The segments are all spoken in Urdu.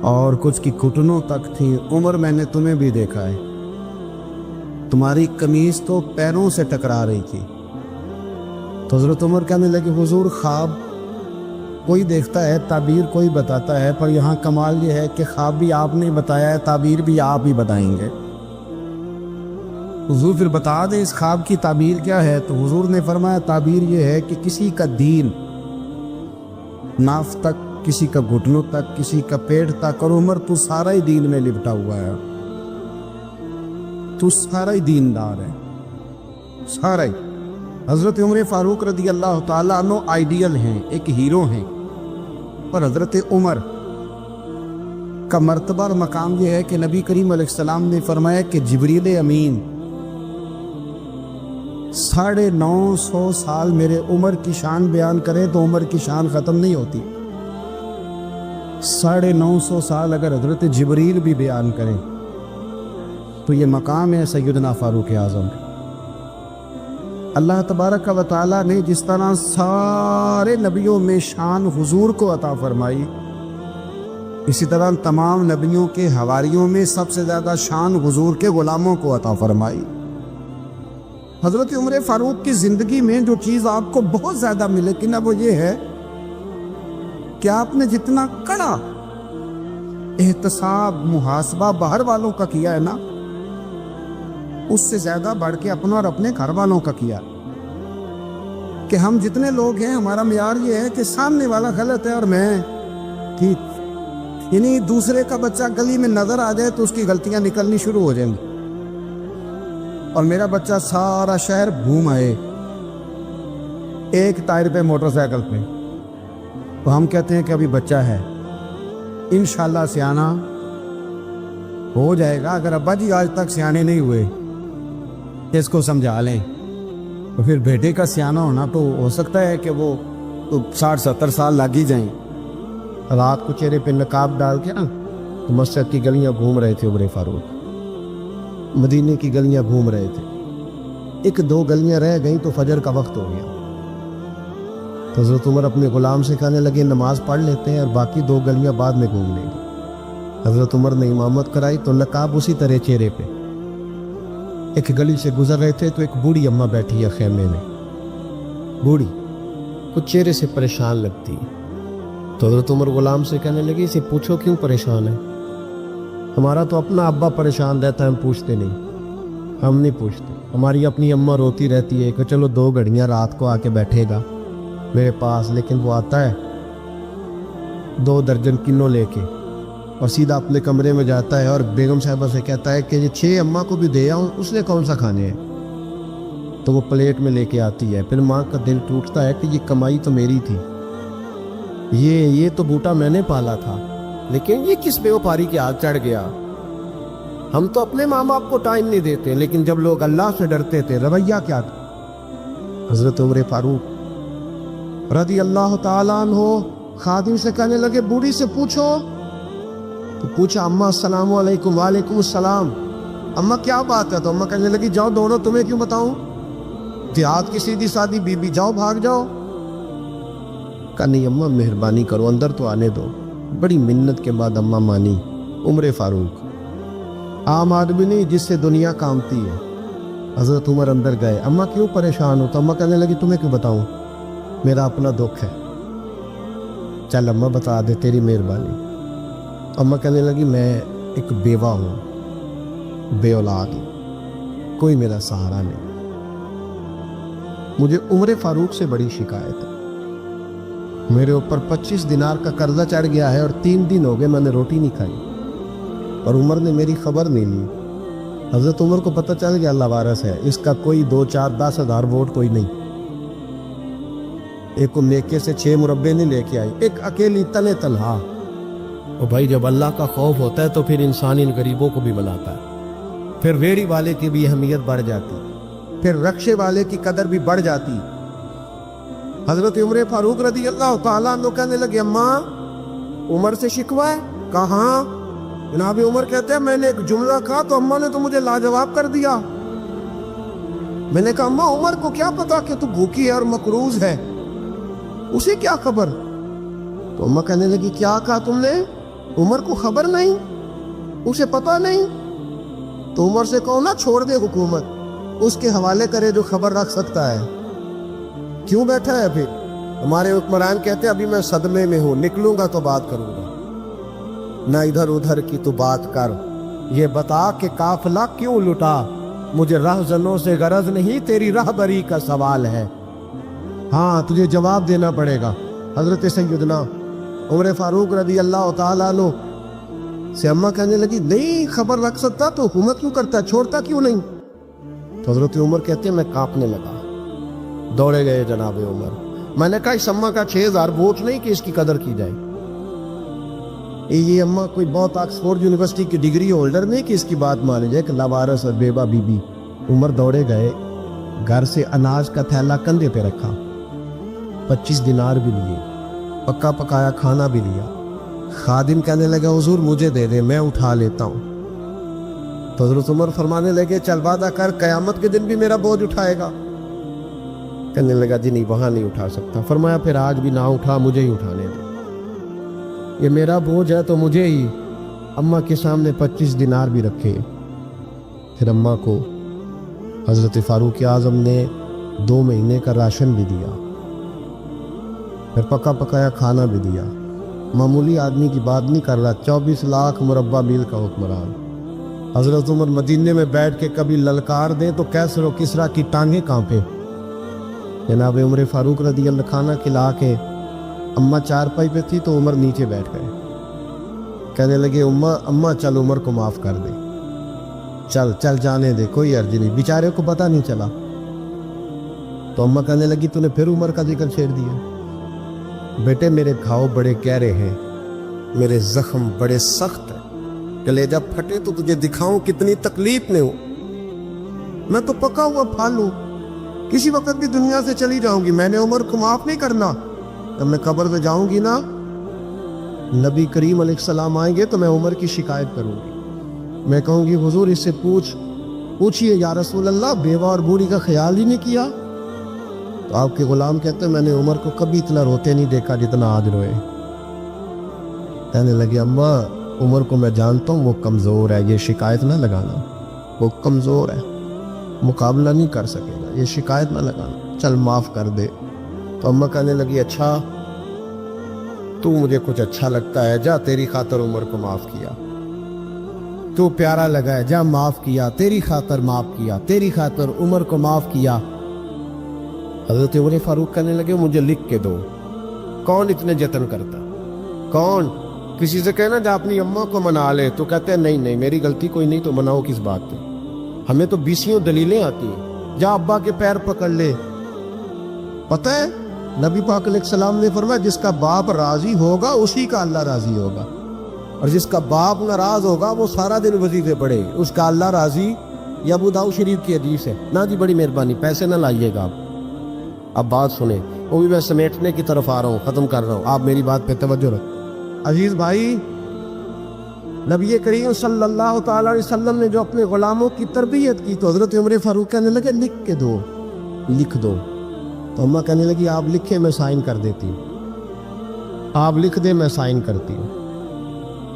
اور کچھ کی گھٹنوں تک تھی۔ عمر میں نے تمہیں بھی دیکھا ہے، تمہاری قمیص تو پیروں سے ٹکرا رہی تھی۔ تو حضرت عمر کہنے لگے حضور خواب کوئی دیکھتا ہے، تعبیر کوئی بتاتا ہے، پر یہاں کمال یہ ہے کہ خواب بھی آپ نے بتایا ہے، تعبیر بھی آپ ہی بتائیں گے۔ حضور پھر بتا دیں اس خواب کی تعبیر کیا ہے؟ تو حضور نے فرمایا تعبیر یہ ہے کہ کسی کا دین ناف تک، کسی کا گھٹنوں تک، کسی کا پیٹ تک، اور عمر تو سارا ہی دین میں لپٹا ہوا ہے، تو سارا ہی دیندار ہے، سارا ہی۔ حضرت عمر فاروق رضی اللہ تعالیٰ عنہ آئیڈیل ہیں، ایک ہیرو ہیں، پر حضرت عمر کا مرتبہ اور مقام یہ ہے کہ نبی کریم علیہ السلام نے فرمایا کہ جبریل امین 950 سال میرے عمر کی شان بیان کریں تو عمر کی شان ختم نہیں ہوتی۔ 950 سال اگر حضرت جبریل بھی بیان کریں تو یہ مقام ہے سیدنا فاروق اعظم۔ اللہ تبارک و تعالیٰ نے جس طرح سارے نبیوں میں شان حضور کو عطا فرمائی، اسی طرح تمام نبیوں کے حواریوں میں سب سے زیادہ شان حضور کے غلاموں کو عطا فرمائی۔ حضرت عمر فاروق کی زندگی میں جو چیز آپ کو بہت زیادہ ملے کہ وہ یہ ہے کہ آپ نے جتنا کڑا احتساب محاسبہ باہر والوں کا کیا ہے نا، اس سے زیادہ بڑھ کے اپنا اور اپنے گھر والوں کا کیا۔ کہ ہم جتنے لوگ ہیں ہمارا معیار یہ ہے کہ سامنے والا غلط ہے اور میں ٹھیک، یعنی دوسرے کا بچہ گلی میں نظر آ جائے تو اس کی غلطیاں نکلنی شروع ہو جائیں گی، اور میرا بچہ سارا شہر گھوم آئے ایک ٹائر پہ موٹر سائیکل پہ، تو ہم کہتے ہیں کہ ابھی بچہ ہے، انشاءاللہ سیانا ہو جائے گا۔ اگر ابا جی آج تک سیانے نہیں ہوئے اس کو سمجھا لیں، تو پھر بیٹے کا سیانا ہونا تو ہو سکتا ہے کہ وہ 60-70 سال لگ ہی جائیں۔ رات کو چہرے پہ نقاب ڈال کے نا تو مسجد کی گلیاں گھوم رہے تھے عمر فاروق، مدینے کی گلیاں گھوم رہے تھے، 1-2 گلیاں رہ گئیں تو فجر کا وقت ہو گیا۔ تو حضرت عمر اپنے غلام سے کہنے لگے نماز پڑھ لیتے ہیں اور باقی 2 گلیاں بعد میں گھوم لیں گے۔ حضرت عمر نے امامت کرائی تو نقاب اسی طرح چہرے پہ۔ ایک گلی سے گزر رہے تھے تو ایک بوڑھی اماں بیٹھی ہے خیمے میں، بوڑھی کچھ چہرے سے پریشان لگتی ہے۔ تو حضرت عمر غلام سے کہنے لگے اسے پوچھو کیوں پریشان ہے؟ ہمارا تو اپنا ابا پریشان رہتا ہے، ہم پوچھتے نہیں، ہم نہیں پوچھتے۔ ہماری اپنی اماں روتی رہتی ہے کہ چلو 2 گھڑیاں رات کو آ کے بیٹھے گا میرے پاس، لیکن وہ آتا ہے 2 درجن کنوں لے کے اور سیدھا اپنے کمرے میں جاتا ہے اور بیگم صاحبہ سے کہتا ہے کہ یہ 6 اماں کو بھی دے آؤں، اس نے کون سا کھانے ہیں؟ تو وہ پلیٹ میں لے کے آتی ہے۔ پھر ماں کا دل ٹوٹتا ہے کہ یہ کمائی تو میری تھی، یہ تو بوٹا میں نے پالا تھا، لیکن یہ کس بیوپاری کے ہاتھ چڑھ گیا؟ ہم تو اپنے ماں باپ کو ٹائم نہیں دیتے، لیکن جب لوگ اللہ سے ڈرتے تھے رویہ کیا تھا؟ حضرت عمر فاروق رضی اللہ تعالیٰ عنہ خادم سے کہنے لگے بوڑھی سے پوچھو۔ تو پوچھا اماں السلام علیکم۔ وعلیکم السلام۔ اماں کیا بات ہے؟ تو اماں کہنے لگی جاؤ دونوں، تمہیں کیوں بتاؤں، دیہات کی سیدھی سادی بی بی، جاؤ بھاگ جاؤ۔ کہا نہیں اماں مہربانی کرو، اندر تو آنے دو۔ بڑی منت کے بعد اماں مانی۔ عمر فاروق عام آدمی نہیں جس سے دنیا کامتی ہے۔ حضرت عمر اندر گئے، اماں کیوں پریشان ہو؟ تو اماں کہنے لگی تمہیں کیوں بتاؤں، میرا اپنا دکھ ہے، چل اماں بتا دے تیری مہربانی۔ اماں کہنے لگی میں ایک بیوہ ہوں، بے اولاد ہوں، کوئی میرا سہارا نہیں، مجھے عمر فاروق سے بڑی شکایت ہے، میرے اوپر 25 دینار کا قرضہ چڑھ گیا ہے اور 3 دن ہو گئے میں نے روٹی نہیں کھائی، اور عمر نے میری خبر نہیں لی۔ حضرت عمر کو پتہ چل گیا اللہ وارث ہے، اس کا کوئی 2-4-10 ہزار ووٹ کوئی نہیں، ایک کو میکے سے 6 مربے نہیں لے کے آئی، ایک اکیلی تنے تنہا۔ اور بھائی جب اللہ کا خوف ہوتا ہے تو پھر انسان ان غریبوں کو بھی بلاتا ہے، پھر ریڑھی والے کی بھی اہمیت بڑھ جاتی، پھر رکشے والے کی قدر بھی بڑھ جاتی۔ حضرت عمر فاروق رضی اللہ تعالیٰ عنہ کہنے لگے اماں عمر سے شکوہ ہے؟ کہاں؟ جناب عمر کہتے ہیں میں نے ایک جملہ کہا تو اماں نے تو مجھے لاجواب کر دیا۔ میں نے کہا اماں عمر کو کیا پتا کہ تو بھوکی ہے اور مقروض ہے، اسے کیا خبر؟ تو اماں کہنے لگی کیا کہا تم نے؟ عمر کو خبر نہیں, اسے پتہ نہیں. تو عمر سے کہو نا چھوڑ دے حکومت, اس کے حوالے کرے جو خبر رکھ سکتا ہے. کیوں بیٹھا ہے پھر؟ ہمارے حکمران کہتے ابھی میں صدمے میں ہوں, نکلوں گا تو بات کروں گا. نہ ادھر ادھر کی تو بات کر, یہ بتا کہ قافلہ کیوں لٹا. مجھے رہزنوں سے غرض نہیں, تیری رہبری کا سوال ہے. ہاں تجھے جواب دینا پڑے گا. حضرت سیدنا عمر فاروق رضی اللہ تعالیٰ عنہ سے اماں کہنے لگی نہیں خبر رکھ سکتا تو حکومت کیوں کرتا, چھوڑتا کیوں نہیں؟ تو حضرت عمر کہتے ہیں میں کانپنے لگا. دوڑے گئے جناب عمر. میں نے کہا اس اماں کا 6000 ووٹ نہیں کہ اس کی قدر کی جائے. یہ اماں کوئی بہت آکسفورڈ یونیورسٹی کی ڈگری ہولڈر نہیں کہ اس کی بات مانے جائے کہ لاوارث اور بیوہ بی بی. عمر دوڑے گئے, گھر سے اناج کا تھیلا کندھے پہ رکھا, 25 دینار بھی لیے, پکا پکایا کھانا بھی لیا. خادم کہنے لگا حضور مجھے دے دے میں اٹھا لیتا ہوں. تو حضرت عمر فرمانے لگے چل وعدہ کر قیامت کے دن بھی میرا بوجھ اٹھائے گا. کہنے لگا جی نہیں وہاں نہیں اٹھا سکتا. فرمایا پھر آج بھی نہ اٹھا, مجھے ہی اٹھانے دے, یہ میرا بوجھ ہے تو مجھے ہی. اماں کے سامنے 25 دینار بھی رکھے. پھر اماں کو حضرت فاروق اعظم نے 2 مہینے کا راشن بھی دیا, پھر پکا پکایا کھانا بھی دیا. معمولی آدمی کی بات نہیں کر رہا, 24 لاکھ مربع میل کا حکمران. حضرت عمر مدینے میں بیٹھ کے کبھی للکار دیں تو کیسر و کسریٰ کی ٹانگیں کانپے. جناب عمر فاروق رضی اللہ کھانا کھلا کے اماں چارپائی پہ تھی تو عمر نیچے بیٹھ گئے. کہنے لگے اماں چل عمر کو معاف کر دے, چل چل جانے دے, کوئی عرض نہیں, بیچارے کو پتہ نہیں چلا. تو اماں کہنے لگی تو نے پھر عمر کا ذکر چھیڑ دیا. بیٹے میرے گھاؤ بڑے گہرے ہیں, میرے زخم بڑے سخت ہیں, کلیجہ پھٹے تو تجھے دکھاؤں کتنی تکلیف میں ہوں. میں تو پکا ہوا پھال ہوں, کسی وقت بھی دنیا سے چلی جاؤں گی. میں نے عمر کو معاف نہیں کرنا. جب میں قبر پہ جاؤں گی نا, نبی کریم علیہ السلام آئیں گے تو میں عمر کی شکایت کروں گی. میں کہوں گی حضور اس سے پوچھئے یا رسول اللہ بیوہ اور بوڑھی کا خیال ہی نہیں کیا. تو آپ کے غلام کہتے ہیں میں نے عمر کو کبھی اتنا روتے نہیں دیکھا جتنا آج روئے. کہنے لگے اماں عمر کو میں جانتا ہوں وہ کمزور ہے, یہ شکایت نہ لگانا, وہ کمزور ہے, مقابلہ نہیں کر سکے گا, یہ شکایت نہ لگانا, چل معاف کر دے. تو اماں کہنے لگی اچھا تو مجھے کچھ اچھا لگتا ہے, جا تیری خاطر عمر کو معاف کیا, تو پیارا لگا ہے, جا معاف کیا, تیری خاطر معاف کیا, تیری خاطر عمر کو معاف کیا. حضرت عمر فاروق کہنے لگے مجھے لکھ کے دو. کون اتنے جتن کرتا, کون کسی سے کہنا جا اپنی اماں کو منا لے, تو کہتے ہیں نہیں میری غلطی کوئی نہیں تو مناؤ کس بات پہ, ہمیں تو 20 دلیلیں آتی ہیں, جا ابا کے پیر پکڑ لے. پتہ ہے نبی پاک علیہ السلام نے فرمایا جس کا باپ راضی ہوگا اسی کا اللہ راضی ہوگا, اور جس کا باپ ناراض ہوگا وہ سارا دن وظیفے پڑھے, اس کا اللہ راضی. یہ ابو داؤد شریف کی حدیث ہے. نا جی بڑی مہربانی, پیسے نہ لائیے گا آپ. اب بات سنیں, وہ بھی میں سمیٹنے کی طرف آ رہا ہوں, ختم کر رہا ہوں, آپ میری بات پہ توجہ رکھ. عزیز بھائی, نبی کریم صلی اللہ تعالیٰ علیہ وسلم نے جو اپنے غلاموں کی تربیت کی, تو حضرت عمر فاروق کہنے لگے لکھ کے دو, لکھ دو. تو اماں کہنے لگی آپ لکھیں میں سائن کر دیتی ہوں, آپ لکھ دیں میں سائن کرتی ہوں.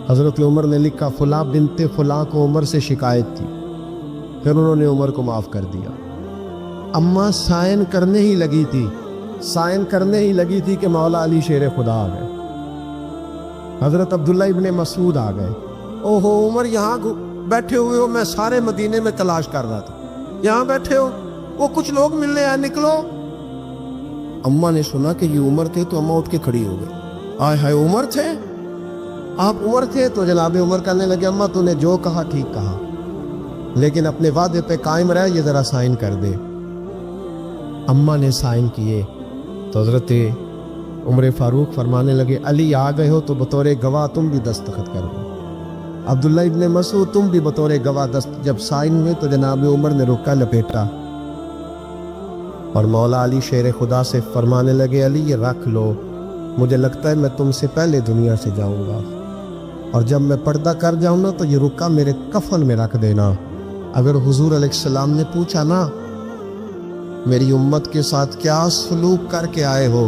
حضرت عمر نے لکھا فلاں بنت فلاں کو عمر سے شکایت تھی, پھر انہوں نے عمر کو معاف کر دیا. اماں سائن کرنے ہی لگی تھی کہ مولا علی شیر خدا آ گئے. حضرت عبداللہ ابن مسعود آ گئے. اوہو عمر یہاں بیٹھے ہوئے ہو, میں سارے مدینے میں تلاش کر رہا تھا, یہاں بیٹھے ہو, وہ کچھ لوگ ملنے آئے, نکلو. اماں نے سنا کہ یہ عمر تھے تو اماں اٹھ کے کھڑی ہو گئی. آئے ہائے عمر تھے, آپ عمر تھے. تو جناب عمر کہنے لگے اماں تو نے جو کہا ٹھیک کہا, لیکن اپنے وعدے پہ قائم رہ, یہ ذرا سائن کر دے. اماں نے سائن کیے تو حضرت عمر فاروق فرمانے لگے علی آ گئے ہو تو بطور گواہ تم بھی دستخط کر دو. عبداللہ ابن مسعود تم بھی بطور گواہ جب سائن ہوئے تو جناب عمر نے رکا لپیٹا اور مولا علی شیر خدا سے فرمانے لگے علی یہ رکھ لو, مجھے لگتا ہے میں تم سے پہلے دنیا سے جاؤں گا, اور جب میں پردہ کر جاؤں نا تو یہ رکا میرے کفن میں رکھ دینا. اگر حضور علیہ السلام نے پوچھا نا میری امت کے ساتھ کیا سلوک کر کے آئے ہو,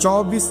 24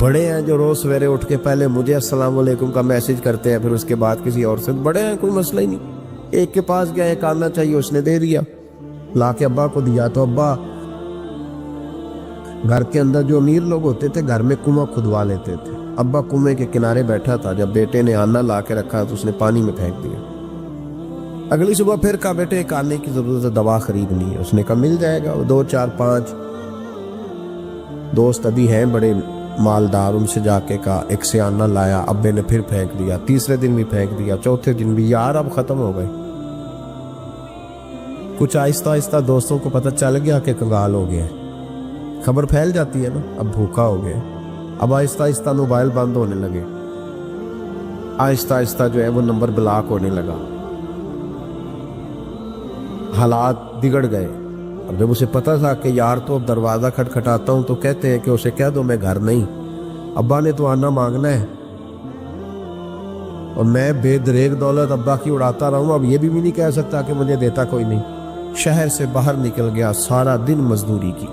بڑے ہیں جو روز سویرے اٹھ کے پہلے مجھے السلام علیکم کا میسج کرتے ہیں، پھر اس کے بعد کسی اور سے، بڑے ہیں کوئی مسئلہ ہی نہیں، ایک کے پاس گیا ایک آنا چاہیے اس نے دے دیا، لا کے ابا کو دیا، تو ابا گھر کے اندر جو امیر لوگ ہوتے تھے گھر میں کنواں کھدوا لیتے تھے، ابا کنویں کے کنارے بیٹھا تھا، جب بیٹے نے آنا لا کے رکھا تو اس نے پانی میں پھینک دیا، اگلی صبح پھر کہا بیٹے ایک آنے کی ضرورت ہے، دوا خریدنی ہے، اس نے کہا مل جائے گا، 2 4 5 دوست ابھی ہیں بڑے مالدار، ان سے جا کے کہا، ایک سے آنا لایا، ابے نے پھر پھینک دیا، تیسرے دن بھی پھینک دیا، چوتھے دن بھی، یار اب ختم ہو گئے، کچھ آہستہ آہستہ دوستوں کو پتہ چل گیا کہ کنگال ہو گیا، خبر پھیل جاتی ہے نا، اب بھوکا ہو گیا، اب آہستہ آہستہ موبائل بند ہونے لگے، آہستہ آہستہ جو ہے وہ نمبر بلاک ہونے لگا، حالات بگڑ گئے۔ اب جب اسے پتہ تھا کہ یار تو اب دروازہ کھٹکھٹاتا ہوں تو کہتے ہیں کہ اسے کہہ دو میں گھر نہیں، ابا نے تو آنا مانگنا ہے، اور میں بے دریغ دولت ابا کی اڑاتا رہا ہوں، اب یہ بھی نہیں کہہ سکتا کہ مجھے دیتا کوئی نہیں۔ شہر سے باہر نکل گیا، سارا دن مزدوری کی،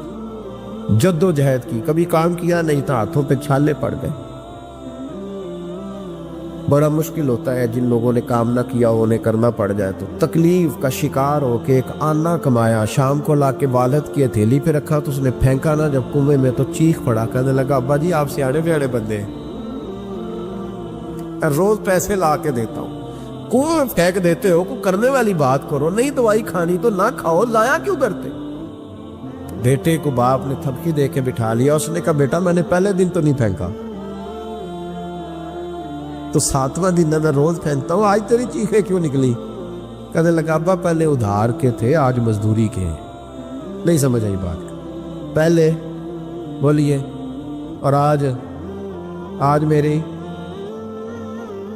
جد و جہد کی، کبھی کام کیا نہیں تھا، ہاتھوں پہ چھالے پڑ گئے۔ بڑا مشکل ہوتا ہے جن لوگوں نے کام نہ کیا ہو انہیں کرنا پڑ جائے، تو تکلیف کا شکار ہو کے ایک آنا کمایا، شام کو لا کے والد کی ہتھیلی پہ رکھا تو اس نے پھینکا نا جب کنویں میں تو چیخ پڑا، کہنے لگا ابا جی آپ سیاڑے بیاڑے بندے ہیں، روز پیسے لا کے دیتا ہوں، کنویں پھینک دیتے ہو، کوئی کرنے والی بات کرو، نہیں دوائی کھانی تو نہ کھاؤ، لایا کیوں کرتے؟ بیٹے کو باپ نے تھپکی دے کے بٹھا لیا، اس نے کہا بیٹا میں نے پہلے دن تو نہیں پھینکا، تو 7واں دن میں روز پھینکتا ہوں، آج تیری چیخیں کیوں نکلی؟ کہنے لگا ابا پہلے ادھار کے تھے آج مزدوری کے ہیں۔ نہیں سمجھ آئی بات، پہلے بولیے، اور آج میری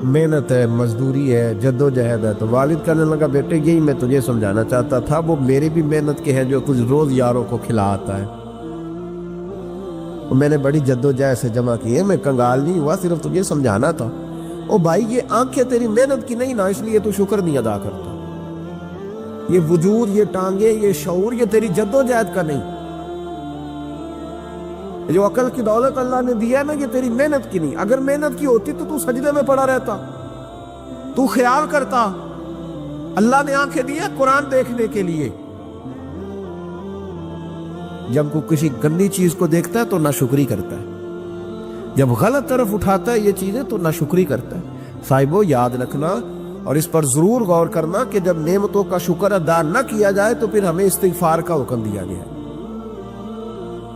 محنت ہے، مزدوری ہے، جد و جہد ہے۔ تو والد کہنے لگا بیٹے یہی میں تجھے سمجھانا چاہتا تھا، وہ میری بھی محنت کے ہیں جو کچھ روز یاروں کو کھلا آتا ہے، میں نے بڑی جد و جہد سے جمع کی ہے، میں کنگال نہیں ہوا، صرف تجھے سمجھانا تھا۔ او بھائی یہ آنکھیں تیری محنت کی نہیں نا، اس لیے تو شکر نہیں ادا کرتا، یہ وجود، یہ ٹانگیں، یہ شعور، یہ تیری جد و جہد کا نہیں، جو عقل کی دولت اللہ نے دیا ہے نا یہ تیری محنت کی نہیں، اگر محنت کی ہوتی تو سجدے میں پڑا رہتا، تو خیال کرتا اللہ نے آنکھیں دی ہے قرآن دیکھنے کے لیے۔ جب کوئی کسی گندی چیز کو دیکھتا ہے تو ناشکری کرتا ہے، جب غلط طرف اٹھاتا ہے یہ چیزیں تو ناشکری کرتا ہے۔ صاحبو یاد رکھنا اور اس پر ضرور غور کرنا کہ جب نعمتوں کا شکر ادا نہ کیا جائے تو پھر ہمیں استغفار کا حکم دیا گیا ہے۔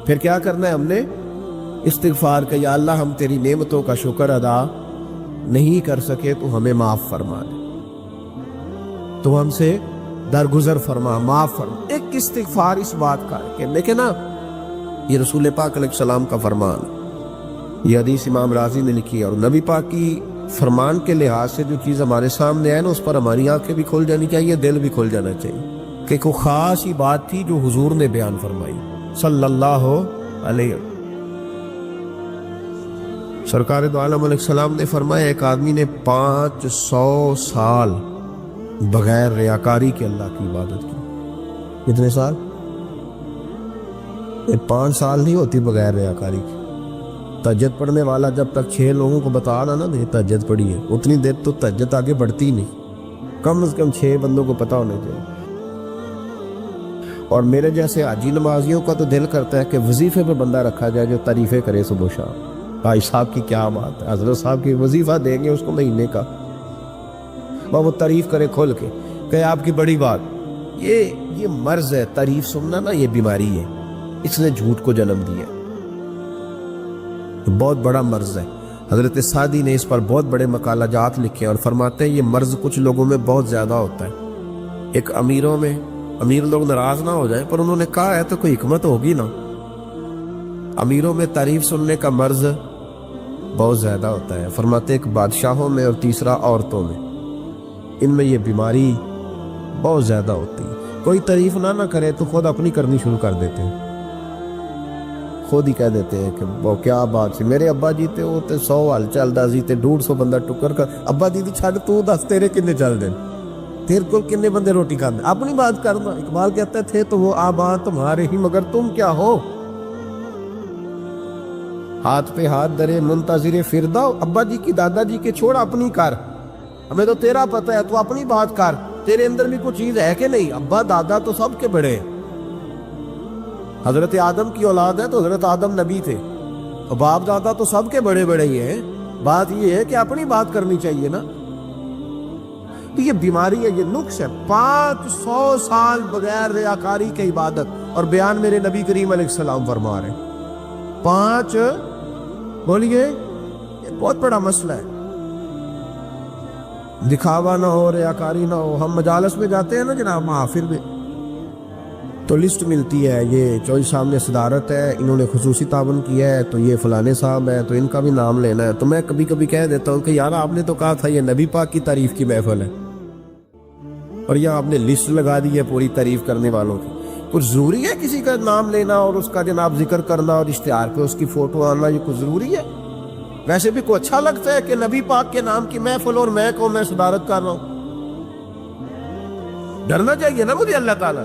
پھر کیا کرنا ہے ہم نے؟ استغفار کا، یا اللہ ہم تیری نعمتوں کا شکر ادا نہیں کر سکے تو ہمیں معاف فرما دے، تو ہم سے درگزر فرما، معاف فرما۔ ایک استغفار اس بات کا ہے کہ دیکھیں نا، یہ رسول پاک علیہ السلام کا فرمان، یہ حدیث امام راضی نے لکھی ہے، اور نبی پاک کی فرمان کے لحاظ سے جو چیز ہمارے سامنے ہے نا اس پر ہماری آنکھیں بھی کھل جانی چاہیے، دل بھی کھل جانا چاہیے، کہ کوئی خاص ہی بات تھی جو حضور نے بیان فرمائی صلی اللہ علیہ وسلم۔ سرکار دو عالم علیہ السلام نے فرمایا ایک آدمی نے 500 سال بغیر ریاکاری کے اللہ کی عبادت کی۔ کتنے سال؟ 5 سال نہیں ہوتی بغیر ریاکاری کی۔ تہجد پڑھنے والا جب تک 6 لوگوں کو بتا رہا نا دے تہجد پڑھی ہے، اتنی دیر تو تہجد آگے بڑھتی نہیں، کم از کم 6 بندوں کو پتا ہونے چاہیے۔ اور میرے جیسے حاجی نمازیوں کا تو دل کرتا ہے کہ وظیفے پہ بندہ رکھا جائے جو تعریفیں کرے صبح و شام، بھائی صاحب کی کیا بات ہے، حضرت صاحب کی وظیفہ دیں گے اس کو مہینے کا، وہ تعریف کرے کھول کے کہ آپ کی بڑی بات۔ یہ مرض ہے، تعریف سننا نا یہ بیماری ہے، اس نے جھوٹ کو جنم دیا، بہت بڑا مرض ہے۔ حضرت سعدی نے اس پر بہت بڑے مقالہ جات لکھے اور فرماتے ہیں یہ مرض کچھ لوگوں میں بہت زیادہ ہوتا ہے۔ ایک امیروں میں، امیر لوگ ناراض نہ ہو جائیں پر انہوں نے کہا ہے تو کوئی حکمت ہوگی نا، امیروں میں تعریف سننے کا مرض بہت زیادہ ہوتا ہے۔ فرماتے ایک بادشاہوں میں اور تیسرا عورتوں میں، ان میں یہ بیماری بہت زیادہ ہوتی ہے۔ کوئی تعریف نہ کرے تو خود اپنی کرنی شروع کر دیتے ہیں، خود ہی کہہ دیتے ہیں کہ وہ کیا بات سی، میرے ابا جی تے وہ تے 100 حال چلدا سی تے 150 بندہ ٹکر کر، ابا جی دی چھڈ تو دس تیرے کنے چل دے، تیرے کو کنے بندے روٹی کھاندے، اپنی بات کرنا۔ اقبال کہتا تھے تو وہ آبا تمہارے ہی مگر تم کیا ہو، ہاتھ پہ ہاتھ درے منتظر فردا ابا جی کی دادا جی کے چھوڑ اپنی کر ہمیں تو تیرا پتہ ہے تو اپنی بات کر تیرے اندر بھی کوئی چیز ہے کہ نہیں ابا دادا تو سب کے بڑے ہیں حضرت آدم کی اولاد ہے تو حضرت آدم نبی تھے اور باپ دادا تو سب کے بڑے بڑے ہی ہیں بات یہ ہے کہ اپنی بات کرنی چاہیے نا تو یہ بیماری ہے یہ نقص ہے 500 سال بغیر ریاکاری کی عبادت اور بیان میرے نبی کریم علیہ السلام فرما رہے ہیں 5 بولیے یہ بہت بڑا مسئلہ ہے دکھاوا نہ ہو ریاکاری نہ ہو ہم مجالس میں جاتے ہیں نا جناب محافل میں تو لسٹ ملتی ہے یہ چوہدری صاحب نے صدارت ہے انہوں نے خصوصی تعاون کیا ہے تو یہ فلانے صاحب ہے تو ان کا بھی نام لینا ہے تو میں کبھی کبھی کہہ دیتا ہوں کہ یار آپ نے تو کہا تھا یہ نبی پاک کی تعریف کی محفل ہے اور یہاں آپ نے لسٹ لگا دی ہے پوری تعریف کرنے والوں کی کچھ ضروری ہے کسی کا نام لینا اور اس کا جناب ذکر کرنا اور اشتہار پہ اس کی فوٹو آنا یہ کچھ ضروری ہے ویسے بھی کوئی اچھا لگتا ہے کہ نبی پاک کے نام کی محفل اور میں صدارت کر رہا ہوں ڈرنا چاہیے نا مجھے اللہ تعالیٰ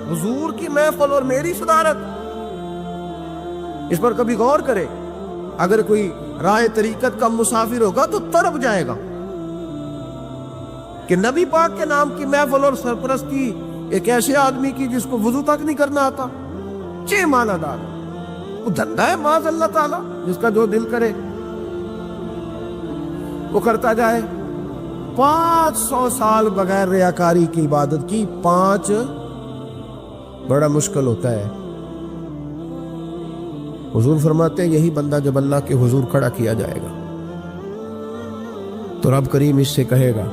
حضور کی محفل اور میری صدارت اس پر کبھی غور کرے اگر کوئی راہ طریقت کا مسافر ہوگا تو تڑپ جائے گا کہ نبی پاک کے نام کی محفل اور سرپرستی ایک ایسے آدمی کی جس کو وضو تک نہیں کرنا آتا چھ معنی دار وہ دھندا ہے معاذ اللہ تعالیٰ جس کا جو دل کرے وہ کرتا جائے 500 سال بغیر ریاکاری کی عبادت کی 5 بڑا مشکل ہوتا ہے حضور فرماتے ہیں یہی بندہ جب اللہ کے حضور کھڑا کیا جائے گا تو رب کریم اس سے کہے گا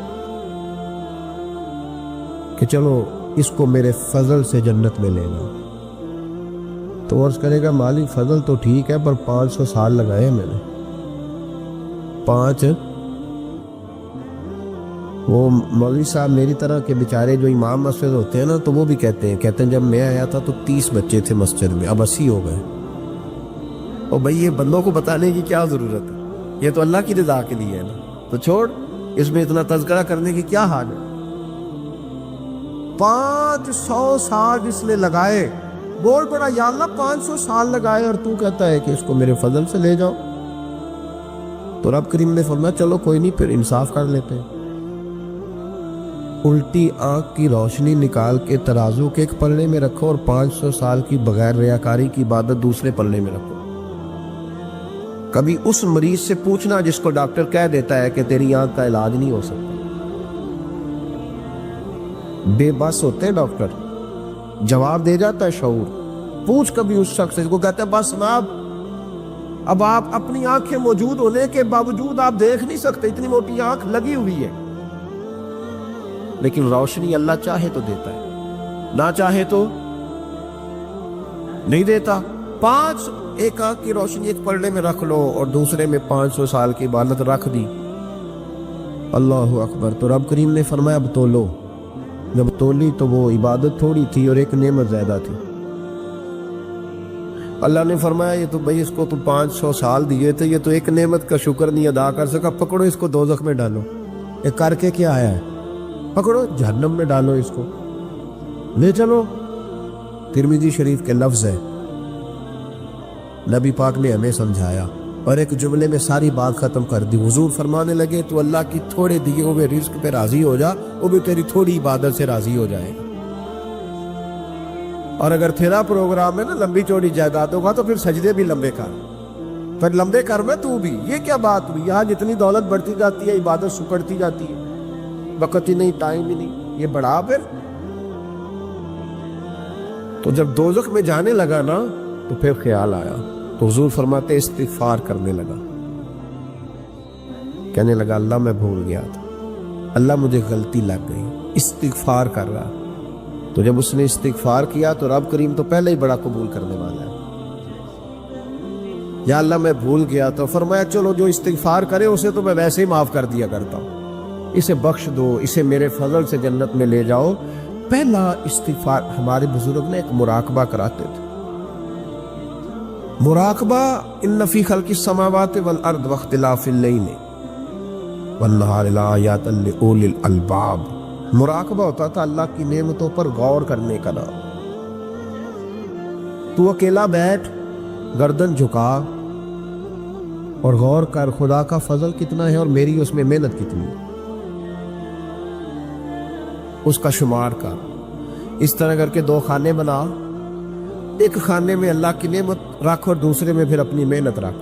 کہ چلو اس کو میرے فضل سے جنت میں لینا تو عرض کرے گا مالک فضل تو ٹھیک ہے پر 500 سال لگائے میں نے 5 وہ مولوی صاحب میری طرح کے بیچارے جو امام مسجد ہوتے ہیں نا تو وہ بھی کہتے ہیں جب میں آیا تھا تو 30 بچے تھے مسجد میں اب 80 ہو گئے اور بھائی یہ بندوں کو بتانے کی کیا ضرورت ہے یہ تو اللہ کی رضا کے لیے ہے نا تو چھوڑ اس میں اتنا تذکرہ کرنے کی کیا حال ہے 500 سال جس نے لگائے بول پڑا یا اللہ 500 سال لگائے اور تو کہتا ہے کہ اس کو میرے فضل سے لے جاؤ تو رب کریم نے فرمایا چلو کوئی نہیں پھر انصاف کر لیتے ہیں الٹی آنکھ کی روشنی نکال کے ترازو کے ایک پلڑے میں رکھو اور 500 سال کی بغیر ریاکاری کی عبادت دوسرے پلڑے میں رکھو کبھی اس مریض سے پوچھنا جس کو ڈاکٹر کہہ دیتا ہے کہ تیری آنکھ کا علاج نہیں ہو سکتا بے بس ہوتے ہیں ڈاکٹر جواب دے جاتا ہے شعور پوچھ کبھی اس شخص سے کو کہتا ہے بس جناب اب آپ اپنی آنکھیں موجود ہونے کے باوجود آپ دیکھ نہیں سکتے اتنی موٹی آنکھ لگی ہوئی ہے لیکن روشنی اللہ چاہے تو دیتا ہے نہ چاہے تو نہیں دیتا 5 ایک آنکھ کی روشنی ایک پلڑے میں رکھ لو اور دوسرے میں 500 سال کی عبادت رکھ دی اللہ اکبر تو رب کریم نے فرمایا اب تولو جب تولی تو وہ عبادت تھوڑی تھی اور ایک نعمت زیادہ تھی اللہ نے فرمایا یہ تو بھائی اس کو تو 500 سال دیے تھے یہ تو ایک نعمت کا شکر نہیں ادا کر سکا پکڑو اس کو دوزخ میں ڈالو یہ کر کے کیا آیا ہے پکڑو جہنم میں ڈالو اس کو لے چلو ترمذی شریف کے لفظ ہے نبی پاک نے ہمیں سمجھایا اور ایک جملے میں ساری بات ختم کر دی حضور فرمانے لگے تو اللہ کی تھوڑے دیے ہوئے رزق پہ راضی ہو جا وہ بھی تیری تھوڑی عبادت سے راضی ہو جائے گا اور اگر تیرا پروگرام ہے نا لمبی چوڑی جائیداد ہوگا تو پھر سجدے بھی لمبے کر پھر لمبے کر میں تو بھی یہ کیا بات ہوئی یہاں جتنی دولت بڑھتی جاتی ہے عبادت سکڑتی جاتی ہے وقت ہی نہیں ٹائم ہی نہیں یہ بڑھا پھر تو جب دوزخ میں جانے لگا نا تو پھر خیال آیا تو حضور فرماتے استغفار کرنے لگا کہنے لگا اللہ میں بھول گیا تھا اللہ مجھے غلطی لگ گئی استغفار کر رہا تو جب اس نے استغفار کیا تو رب کریم تو پہلے ہی بڑا قبول کرنے والا ہے یا اللہ میں بھول گیا تو فرمایا چلو جو استغفار کرے اسے تو میں ویسے ہی معاف کر دیا کرتا ہوں اسے بخش دو اسے میرے فضل سے جنت میں لے جاؤ پہلا استغفار ہمارے بزرگ نے ایک مراقبہ کراتے تھے مراقبہ ان فی خلق السماوات والارض واختلاف اللیل والنہار لآیات لأولی الالباب مراقبہ ہوتا تھا اللہ کی نعمتوں پر غور کرنے کا نام تو اکیلا بیٹھ گردن جھکا اور غور کر خدا کا فضل کتنا ہے اور میری اس میں محنت کتنی ہے، اس کا شمار کر۔ اس طرح کر کے 2 خانے بنا، ایک خانے میں اللہ کی نعمت رکھ اور دوسرے میں پھر اپنی محنت رکھ۔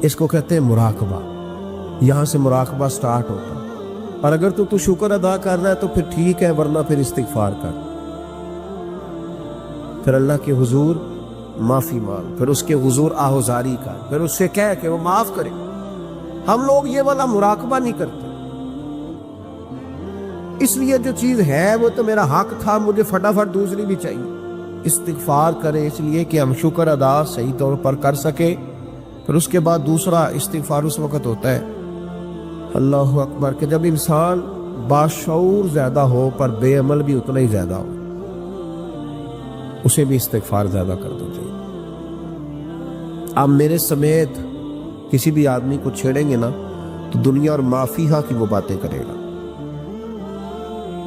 اس کو کہتے ہیں مراقبہ، یہاں سے مراقبہ سٹارٹ ہوتا ہے۔ اور اگر تو شکر ادا کر رہا ہے تو پھر ٹھیک ہے، ورنہ پھر استغفار کر، پھر اللہ کے حضور معافی مانگ، پھر اس کے حضور آہوزاری کر، پھر اس سے کہہ کہ وہ معاف کرے۔ ہم لوگ یہ والا مراقبہ نہیں کرتے، اس لیے جو چیز ہے وہ تو میرا حق تھا، مجھے فٹافٹ دوسری بھی چاہیے۔ استغفار کریں اس لیے کہ ہم شکر ادا صحیح طور پر کر سکے، پھر اس کے بعد دوسرا استغفار اس وقت ہوتا ہے اللہ اکبر کہ جب انسان باشعور زیادہ ہو پر بے عمل بھی اتنا ہی زیادہ ہو، اسے بھی استغفار زیادہ کر دو چاہیے۔ آپ میرے سمیت کسی بھی آدمی کو چھیڑیں گے نا تو دنیا اور مافیہا کی وہ باتیں کرے گا،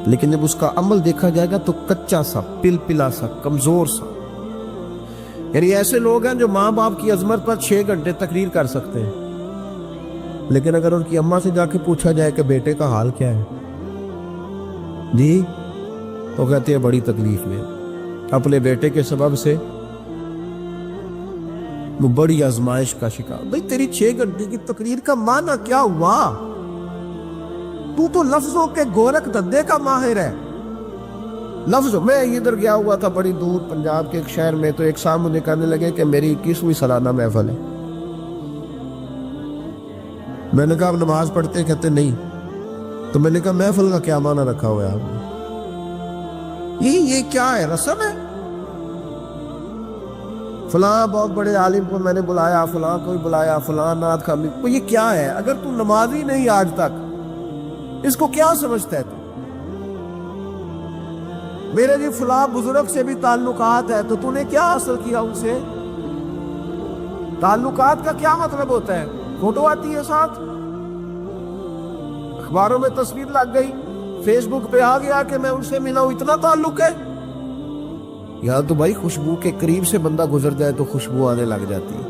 لیکن جب اس کا عمل دیکھا جائے گا تو کچا سا، پلپلا سا، کمزور سا۔ یعنی ایسے لوگ ہیں جو ماں باپ کی عظمت پر 6 گھنٹے تقریر کر سکتے ہیں، لیکن اگر ان کی اماں سے جا کے پوچھا جائے کہ بیٹے کا حال کیا ہے جی، تو کہتے ہیں بڑی تکلیف میں، اپنے بیٹے کے سبب سے وہ بڑی آزمائش کا شکار۔ بھئی تیری 6 گھنٹے کی تقریر کا معنی کیا ہوا؟ تو لفظوں کے گورکھ دھندے کا ماہر ہے۔ لفظ میں ادھر گیا ہوا تھا بڑی دور پنجاب کے ایک شہر میں، تو ایک صاحب مجھے کہنے لگے کہ میری 21ویں سالانہ محفل ہے۔ میں نے کہا آپ نماز پڑھتے؟ کہتے نہیں۔ تو میں نے کہا محفل کا کیا معنی رکھا ہوا ہے آپ نے؟ یہ کیا ہے، رسم ہے؟ فلاں بہت بڑے عالم کو میں نے بلایا، فلاں کو بلایا، فلاں نعت خامی کو، یہ کیا ہے؟ اگر تو نمازی نہیں آج تک، اس کو کیا سمجھتا ہے تو؟ میرے جی فلاں بزرگ سے بھی تعلقات ہے، تو نے کیا حاصل کیا ان سے؟ تعلقات کا کیا مطلب ہوتا ہے؟ فوٹو آتی ہے ساتھ، اخباروں میں تصویر لگ گئی، فیس بک پہ آ گیا کہ میں ان سے ملا ہوں، اتنا تعلق ہے؟ یا تو بھائی خوشبو کے قریب سے بندہ گزر جائے تو خوشبو آنے لگ جاتی ہے۔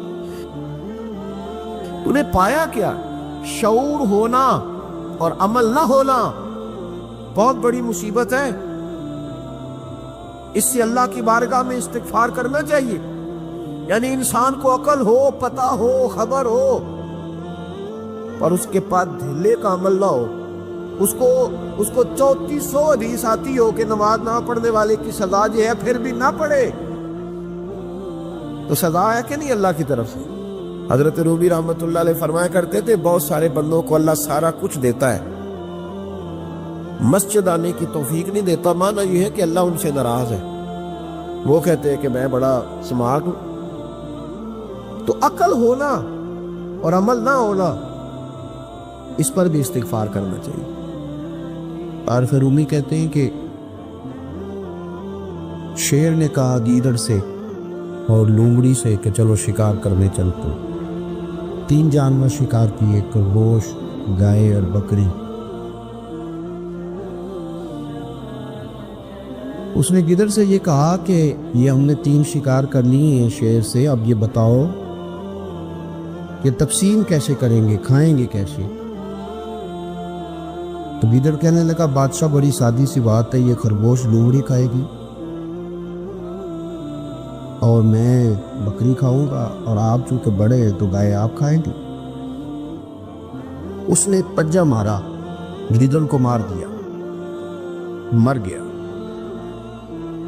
تو نے پایا کیا؟ شعور ہونا اور عمل نہ ہونا بہت بڑی مصیبت ہے۔ اس سے اللہ کی بارگاہ میں استغفار کرنا چاہیے۔ یعنی انسان کو عقل ہو، پتہ ہو، خبر ہو، پر اس کے پاس دھلے کا عمل نہ ہو۔ اس کو 3400 حدیث آتی ہو کہ نماز نہ پڑھنے والے کی سزا یہ ہے، پھر بھی نہ پڑھے، تو سزا ہے کہ نہیں اللہ کی طرف سے؟ حضرت روبی رحمۃ اللہ علیہ فرمایا کرتے تھے بہت سارے بندوں کو اللہ سارا کچھ دیتا ہے، مسجد آنے کی توفیق نہیں دیتا، معنی یہ ہے کہ اللہ ان سے ناراض ہے۔ وہ کہتے ہیں کہ میں بڑا سمارٹ ہوں۔ تو عقل ہونا اور عمل نہ ہونا، اس پر بھی استغفار کرنا چاہیے۔ عارف رومی کہتے ہیں کہ شیر نے کہا گیدڑ سے اور لومڑی سے کہ چلو شکار کرنے چلتے۔ 3 جانور شکار کیے، خرگوش، گائے اور بکری۔ اس نے گدڑ سے یہ کہا کہ یہ ہم نے 3 شکار کر لیے ہیں شیر سے، اب یہ بتاؤ کہ تقسیم کیسے کریں گے، کھائیں گے کیسے؟ تو گدڑ کہنے لگا بادشاہ بڑی سادی سی بات ہے، یہ خرگوش لومڑی کھائے گی اور میں بکری کھاؤں گا، اور آپ چونکہ بڑے ہیں تو گائے آپ کھائیں گے۔ اس نے پنجہ مارا، گدڑ کو مار دیا، مر گیا۔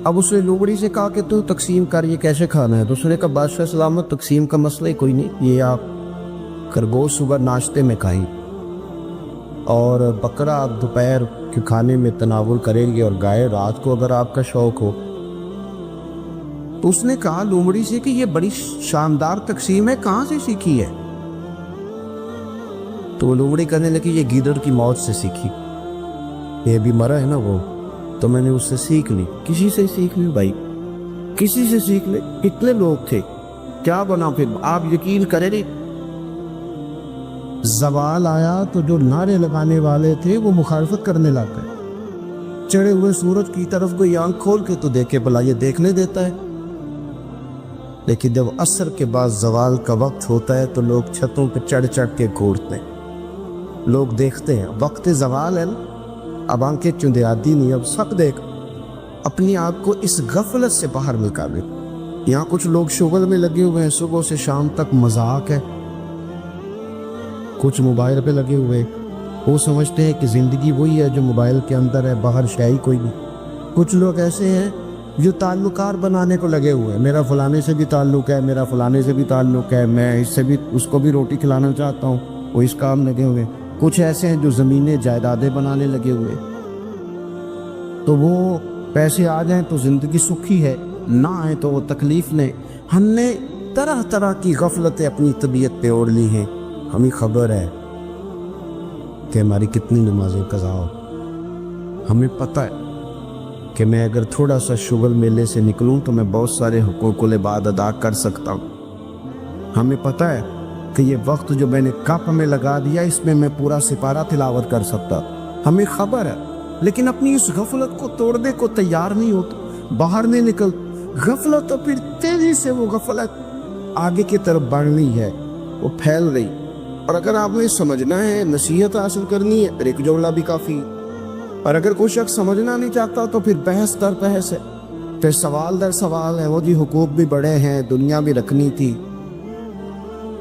اب اس نے لومڑی سے کہا کہ تو تقسیم کر، یہ کیسے کھانا ہے؟ تو اس نے کہا بادشاہ سلامت، تقسیم کا مسئلہ ہی کوئی نہیں، یہ آپ خرگوش صبح ناشتے میں کھائیں اور بکرا آپ دوپہر کے کھانے میں تناول کریں گے، اور گائے رات کو اگر آپ کا شوق ہو۔ تو اس نے کہا لومڑی سے کہ یہ بڑی شاندار تقسیم ہے، کہاں سے سیکھی ہے؟ تو وہ لومڑی کہنے لگی یہ گیدڑ کی موت سے سیکھی، یہ بھی مرا ہے نا وہ، تو میں نے اس سے سیکھ لی۔ کسی سے سیکھ لی بھائی، کسی سے سیکھ لے۔ کتنے لوگ تھے، کیا بنا پھر؟ آپ یقین کریں نہیں، زوال آیا تو جو نعرے لگانے والے تھے وہ مخالفت کرنے لگ گئے۔ چڑھے ہوئے سورج کی طرف کوئی آنکھ کھول کے تو دیکھے بھلا یہ دیکھنے دیتا ہے، لیکن جب عصر کے بعد زوال کا وقت ہوتا ہے تو لوگ چھتوں پہ چڑھ چڑھ کے گھورتے ہیں. لوگ دیکھتے ہیں وقت زوال ہے نا, اب آنکھیں چندے آدھی نہیں, اب سب دیکھ اپنی آپ کو اس غفلت سے باہر نکالے. یہاں کچھ لوگ شغل میں لگے ہوئے ہیں, صبح سے شام تک مذاق ہے, کچھ موبائل پہ لگے ہوئے, وہ سمجھتے ہیں کہ زندگی وہی ہے جو موبائل کے اندر ہے, باہر شے ہی کوئی نہیں. کچھ لوگ ایسے ہیں جو تعلقات بنانے کو لگے ہوئے ہیں, میرا فلانے سے بھی تعلق ہے, میرا فلانے سے بھی تعلق ہے, میں اس سے بھی اس کو بھی روٹی کھلانا چاہتا ہوں, وہ اس کام لگے ہوئے. کچھ ایسے ہیں جو زمینیں جائیدادیں بنانے لگے ہوئے. تو وہ پیسے آ جائیں تو زندگی سکھی ہے, نہ آئے تو وہ تکلیف نے. ہم نے طرح طرح کی غفلتیں اپنی طبیعت پہ اوڑھ لی ہیں. ہمیں خبر ہے کہ ہماری کتنی نمازیں قضا ہو. ہمیں پتہ ہے کہ میں اگر تھوڑا سا شغل میلے سے نکلوں تو میں بہت سارے حقوق العباد ادا کر سکتا ہوں. ہمیں پتہ ہے کہ یہ وقت جو میں نے کپ میں لگا دیا اس میں پورا سپارہ تلاوت کر سکتا. ہمیں خبر ہے, لیکن اپنی اس غفلت کو توڑنے کو تیار نہیں ہوتا, باہر نہیں نکل. غفلت تو پھر تیزی سے وہ غفلت آگے کی طرف بڑھ رہی ہے, وہ پھیل رہی. اور اگر آپ نے سمجھنا ہے, نصیحت حاصل کرنی ہے, ایک جملہ بھی کافی ہے. اور اگر کوئی شخص سمجھنا نہیں چاہتا تو پھر بحث در بحث ہے, پھر سوال در سوال ہے. وہ جی حقوق بھی بڑے ہیں, دنیا بھی رکھنی تھی.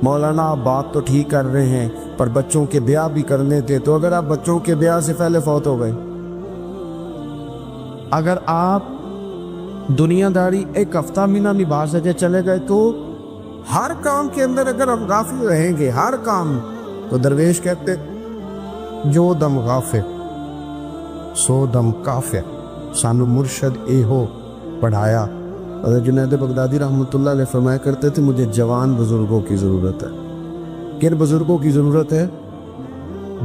مولانا آپ بات تو ٹھیک کر رہے ہیں پر بچوں کے بیاہ بھی کرنے تھے. تو اگر آپ بچوں کے بیاہ سے پہلے فوت ہو گئے, اگر آپ دنیا داری ایک ہفتہ مہینہ نبھا سکے چلے گئے, تو ہر کام کے اندر اگر ہم غافل رہیں گے, ہر کام, تو درویش کہتے جو دم غافل سو دم کافر. سانو مرشد اے ہو پڑھایا. حضرت جنید بغدادی رحمۃ اللہ علیہ فرمایا کرتے تھے مجھے جوان بزرگوں کی ضرورت ہے. کن بزرگوں کی ضرورت ہے؟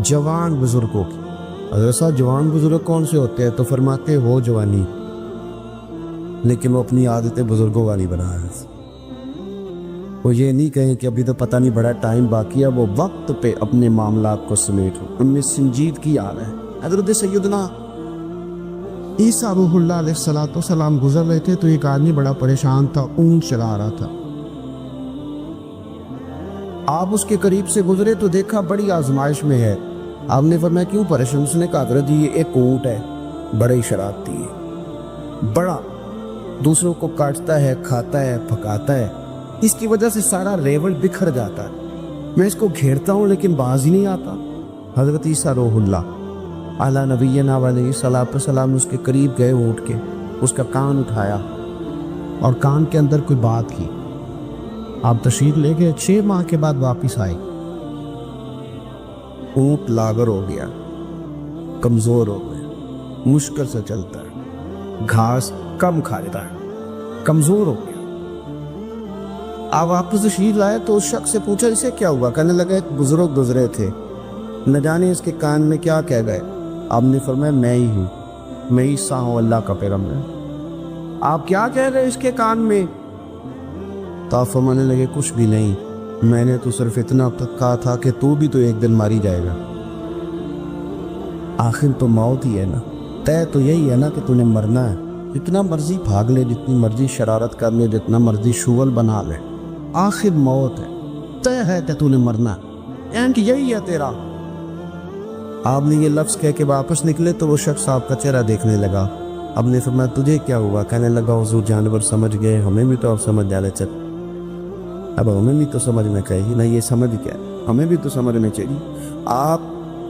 جوان بزرگوں کی. حضرت صاحب جوان بزرگ کون سے ہوتے ہیں؟ تو فرماتے وہ جوانی, لیکن وہ اپنی عادتیں بزرگوں والی بنا ہے. وہ یہ نہیں کہیں کہ ابھی تو پتہ نہیں بڑا ٹائم باقی ہے, وہ وقت پہ اپنے معاملات کو سمیٹ ہو. ان میں سنجیدگی آ رہا ہے. حضرت سیدنا عیسیٰ روح اللہ علیہ السلام گزر رہے تھے تو ایک آدمی بڑا پریشان تھا, اونٹ چلا رہا تھا. آپ اس کے قریب سے گزرے تو دیکھا بڑی آزمائش میں ہے. آپ نے فرمایا کیوں پریشان؟ اس نے کہا حضرت یہ ایک اونٹ ہے, بڑا ہی شرارتی ہے, بڑا دوسروں کو کاٹتا ہے, کھاتا ہے, پھکاتا ہے. اس کی وجہ سے سارا ریوڑ بکھر جاتا ہے. میں اس کو گھیرتا ہوں لیکن باز ہی نہیں آتا. حضرت عیسیٰ روح اللہ اعلیٰ نبینا علیہ الصلوۃ والسلام اس کے قریب گئے اونٹ کے, اس کا کان اٹھایا اور کان کے اندر کوئی بات کی. آپ تشریف لے گئے, 6 ماہ کے بعد واپس آئے. اونٹ لاغر ہو گیا, کمزور ہو گیا, مشکل سے چلتا ہے, گھاس کم کھاتا ہے, کمزور ہو گیا. آپ واپس تشریف لائے تو اس شخص سے پوچھا اسے کیا ہوا؟ کہنے لگا ایک بزرگ گزرے تھے, نہ جانے اس کے کان میں کیا کہہ گئے. آپ نے فرمایا میں ہی ہوں, میں عیسیٰ ہوں, اللہ کا پیغمبر. آپ کیا کہہ رہے اس کے کان میں؟ تو آپ فرمانے لگے کچھ بھی نہیں, میں نے تو صرف اتنا تک کہا تھا کہ تو بھی تو ایک دن ماری جائے گا. آخر تو موت ہی ہے نا, طے تو یہی ہے نا کہ تو نے مرنا ہے. جتنا مرضی بھاگ لے, جتنی مرضی شرارت کر لے, جتنا مرضی شغل بنا لے, آخر موت ہے, طے ہے کہ تو نے مرنا ہے, اینڈ یہی ہے تیرا. آپ نے یہ لفظ کہہ کے واپس نکلے تو وہ شخص آپ کا چہرہ دیکھنے لگا. اب نے فرمایا تجھے کیا ہوا؟ کہنے لگا حضور جانور سمجھ گئے, ہمیں بھی تو اب سمجھ جانے چل. اب ہمیں بھی تو سمجھنا چاہیے نا, یہ سمجھ کیا ہے, ہمیں بھی تو سمجھنا چاہیے. آپ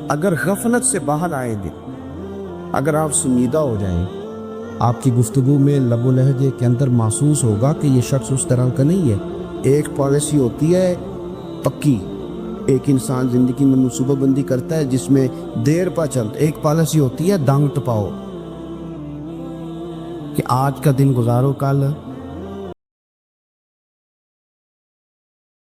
اگر غفلت سے باہر آئیں گے, اگر آپ سنجیدہ ہو جائیں, آپ کی گفتگو میں لب و لہجے کے اندر محسوس ہوگا کہ یہ شخص اس طرح کا نہیں ہے. ایک پالیسی ہوتی ہے پکی, ایک انسان زندگی میں منصوبہ بندی کرتا ہے جس میں دیر پا چلتا. ایک پالیسی ہوتی ہے دانگ ٹپاؤ, کہ آج کا دن گزارو, کل